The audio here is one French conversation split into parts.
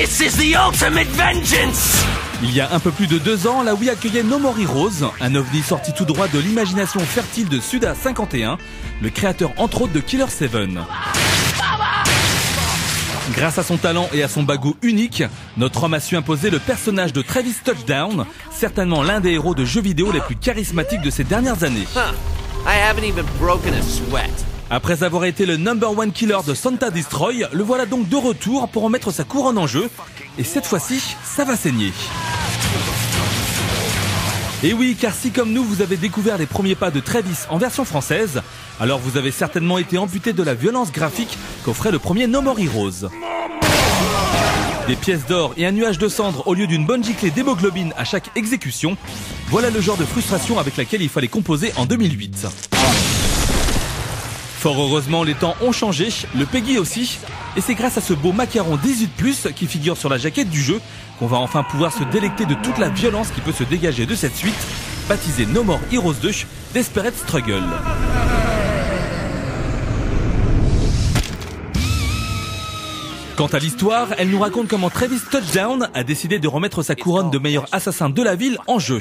This is the ultimate vengeance! Il y a un peu plus de 2 ans, la Wii accueillait No More Heroes, un ovni sorti tout droit de l'imagination fertile de Suda51, le créateur entre autres de Killer 7. Grâce à son talent et à son bagou unique, notre homme a su imposer le personnage de Travis Touchdown, certainement l'un des héros de jeux vidéo les plus charismatiques de ces dernières années. I haven't even broken a sweat. Après avoir été le #1 killer de Santa Destroy, le voilà donc de retour pour remettre sa couronne en jeu. Et cette fois-ci, ça va saigner. Et oui, car si comme nous, vous avez découvert les premiers pas de Travis en version française, alors vous avez certainement été amputé de la violence graphique qu'offrait le premier No More Heroes. Des pièces d'or et un nuage de cendres au lieu d'une bonne giclée d'hémoglobine à chaque exécution, voilà le genre de frustration avec laquelle il fallait composer en 2008. Fort heureusement, les temps ont changé, le Peggy aussi, et c'est grâce à ce beau macaron 18+, qui figure sur la jaquette du jeu, qu'on va enfin pouvoir se délecter de toute la violence qui peut se dégager de cette suite, baptisée No More Heroes 2, Desperate Struggle. Quant à l'histoire, elle nous raconte comment Travis Touchdown a décidé de remettre sa couronne de meilleur assassin de la ville en jeu.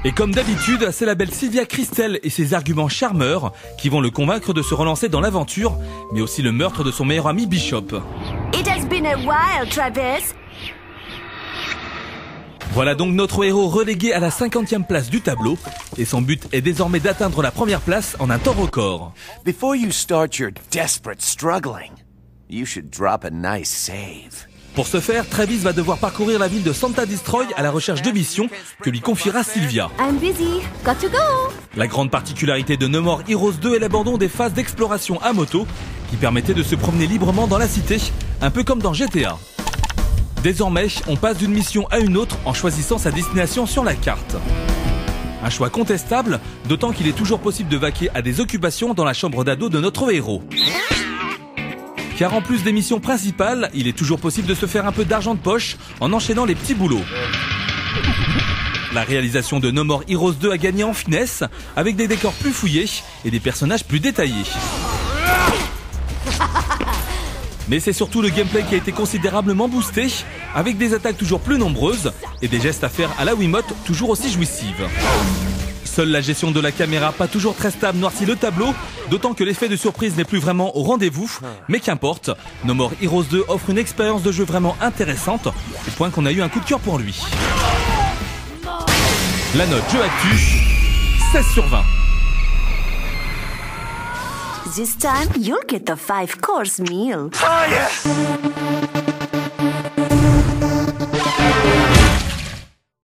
Et comme d'habitude, c'est la belle Sylvia Christel et ses arguments charmeurs qui vont le convaincre de se relancer dans l'aventure, mais aussi le meurtre de son meilleur ami Bishop. It has been a while, Travis. Voilà donc notre héros relégué à la 50e place du tableau, et son but est désormais d'atteindre la première place en un temps record. Before you start your desperate struggling, you should drop a nice save. Pour ce faire, Travis va devoir parcourir la ville de Santa Destroy à la recherche de missions que lui confiera Sylvia. I'm busy. Got to go. La grande particularité de No More Heroes 2 est l'abandon des phases d'exploration à moto qui permettaient de se promener librement dans la cité, un peu comme dans GTA. Désormais, on passe d'une mission à une autre en choisissant sa destination sur la carte. Un choix contestable, d'autant qu'il est toujours possible de vaquer à des occupations dans la chambre d'ado de notre héros. Car en plus des missions principales, il est toujours possible de se faire un peu d'argent de poche en enchaînant les petits boulots. La réalisation de No More Heroes 2 a gagné en finesse, avec des décors plus fouillés et des personnages plus détaillés. Mais c'est surtout le gameplay qui a été considérablement boosté, avec des attaques toujours plus nombreuses et des gestes à faire à la Wiimote toujours aussi jouissives. Seule la gestion de la caméra, pas toujours très stable, noircit le tableau, d'autant que l'effet de surprise n'est plus vraiment au rendez-vous. Mais qu'importe, No More Heroes 2 offre une expérience de jeu vraiment intéressante, au point qu'on a eu un coup de cœur pour lui. La note jeu actu, 16 sur 20. This time, you'll get the 5-course meal. Oh yeah!